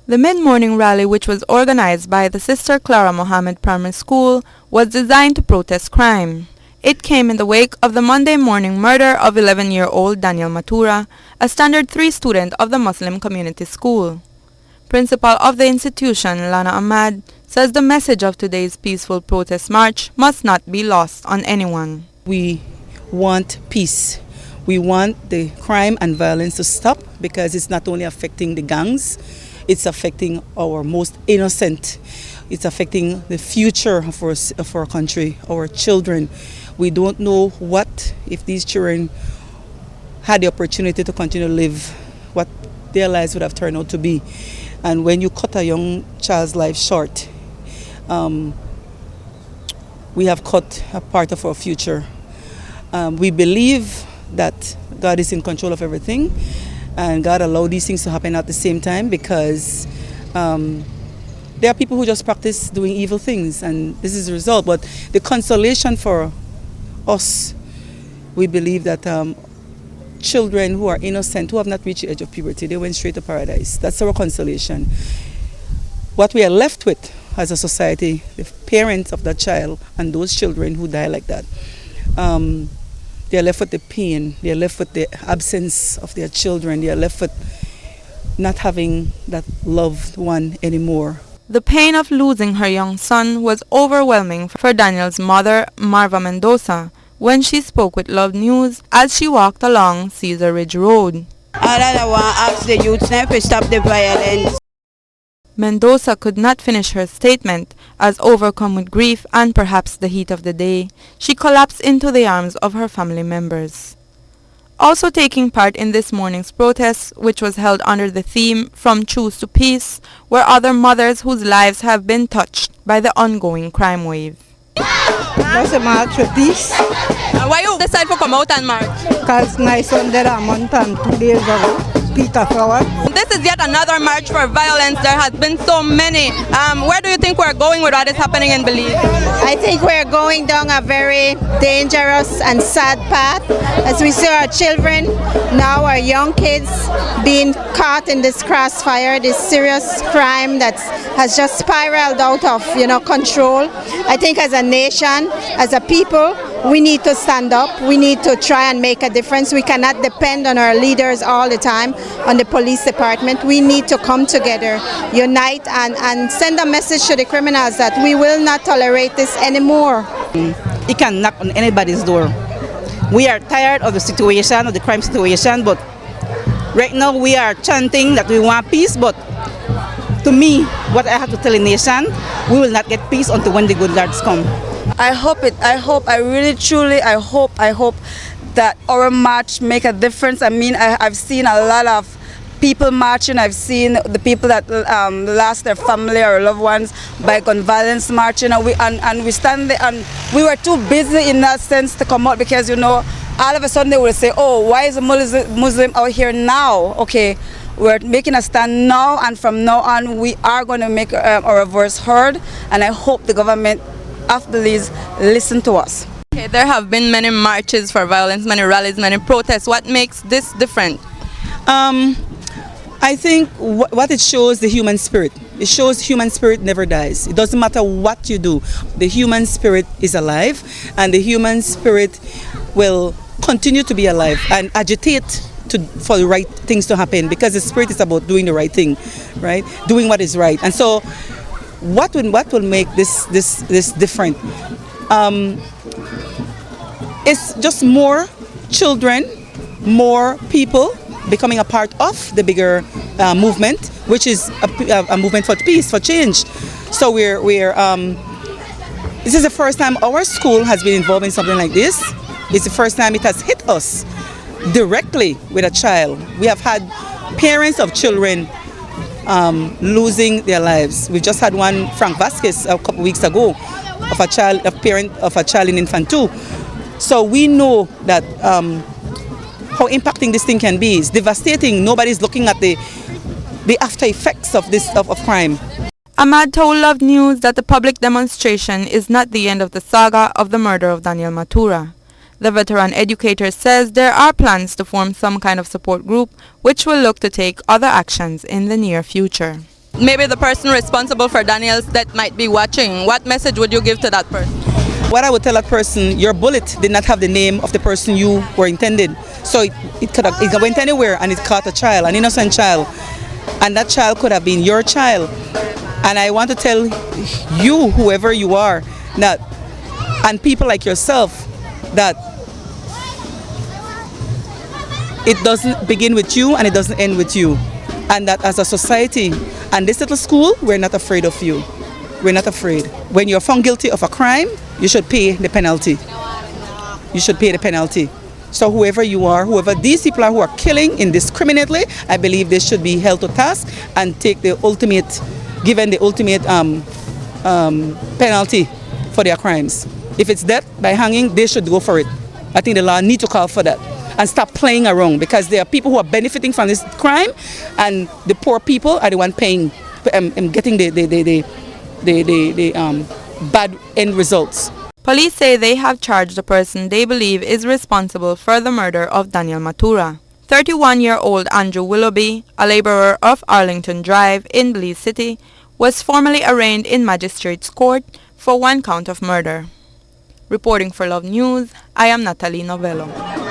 The mid-morning rally, which was organized by the Sister Clara Mohammed Primary School, was designed to protest crime. It came in the wake of the Monday morning murder of 11-year-old Daniel Matura, a Standard 3 student of the Muslim Community School. Principal of the institution, Lana Ahmad, says the message of today's peaceful protest march must not be lost on anyone. We want peace. We want the crime and violence to stop because it's not only affecting the gangs, it's affecting our most innocent. It's affecting the future of our country, our children. We don't know what if these children had the opportunity to continue to live, what their lives would have turned out to be. And when you cut a young child's life short, we have cut a part of our future. We believe that God is in control of everything, and God allowed these things to happen at the same time because there are people who just practice doing evil things, and this is the result. But the consolation for us, we believe that children who are innocent, who have not reached the edge of puberty, they went straight to paradise. That's our consolation. What we are left with as a society, the parents of that child and those children who die like that, they are left with the pain, they are left with the absence of their children, they are left with not having that loved one anymore. The pain of losing her young son was overwhelming for Daniel's mother, Marva Mendoza, when she spoke with Love News as she walked along Cesar Ridge Road. All I want to ask the youth now to stop the violence. Mendoza could not finish her statement as, overcome with grief and perhaps the heat of the day, she collapsed into the arms of her family members. Also taking part in this morning's protest, which was held under the theme From Truth to Peace, were other mothers whose lives have been touched by the ongoing crime wave. That's a march for peace. Why you decide to come out and march? Because my son died a month and 2 days ago. Peter Flower. This is yet another march for violence. There has been so many. Where do you think we're going with what is happening in Belize? I think we're going down a very dangerous and sad path as we see our children, now our young kids, being caught in this crossfire, this serious crime that has just spiraled out of control. I think as a nation, as a people, we need to stand up. We need to try and make a difference. We cannot depend on our leaders all the time, on the police department. We need to come together, unite, and send a message to the criminals that we will not tolerate this anymore. You can knock on anybody's door. We are tired of the situation, of the crime situation, but right now we are chanting that we want peace, but to me, what I have to tell the nation, we will not get peace until when the good Lords come. I hope, I really truly hope that our march make a difference. I mean, I've seen a lot of people marching. I've seen the people that lost their family or loved ones by gun violence marching. And we stand there, and we were too busy in that sense to come out because, all of a sudden they will say, oh, why is a Muslim out here now? Okay, we're making a stand now, and from now on we are going to make our voice heard, and I hope the government of Belize listen to us. Okay, there have been many marches for violence, many rallies, many protests. What makes this different? I think what it shows the human spirit. It shows human spirit never dies. It doesn't matter what you do. The human spirit is alive, and the human spirit will continue to be alive and agitate for the right things to happen, because the spirit is about doing the right thing, right? Doing what is right. And so what will make this different? It's just more children, more people becoming a part of the bigger movement, which is a movement for peace, for change. So this is the first time our school has been involved in something like this. It's the first time it has hit us directly with a child. We have had parents of children losing their lives. We just had one, Frank Vasquez, a couple weeks ago, of a parent of a child in Infant 2. So we know that how impacting this thing can be. It's devastating. Nobody's looking at the after effects of this of crime. Ahmad told Love News that the public demonstration is not the end of the saga of the murder of Daniel Matura. The veteran educator says there are plans to form some kind of support group which will look to take other actions in the near future. maybe the person responsible for Daniel's death might be watching, what message would you give to that person? What I would tell that person, your bullet did not have the name of the person you were intended. So it went anywhere and it caught a child, an innocent child. And that child could have been your child. And I want to tell you, whoever you are, that, and people like yourself, that it doesn't begin with you and it doesn't end with you. And that as a society and this little school, we're not afraid of you. We're not afraid. When you're found guilty of a crime, you should pay the penalty. You should pay the penalty. So whoever you are, whoever these people are who are killing indiscriminately, I believe they should be held to task and take the ultimate, given the ultimate penalty for their crimes. If it's death by hanging, they should go for it. I think the law needs to call for that and stop playing around, because there are people who are benefiting from this crime and the poor people are the one paying and getting the bad end results. Police say they have charged the person they believe is responsible for the murder of Daniel Matura. 31-year-old Andrew Willoughby, a laborer of Arlington Drive in Belize City, was formally arraigned in Magistrates Court for one count of murder. Reporting for Love News, I am Natalie Novello.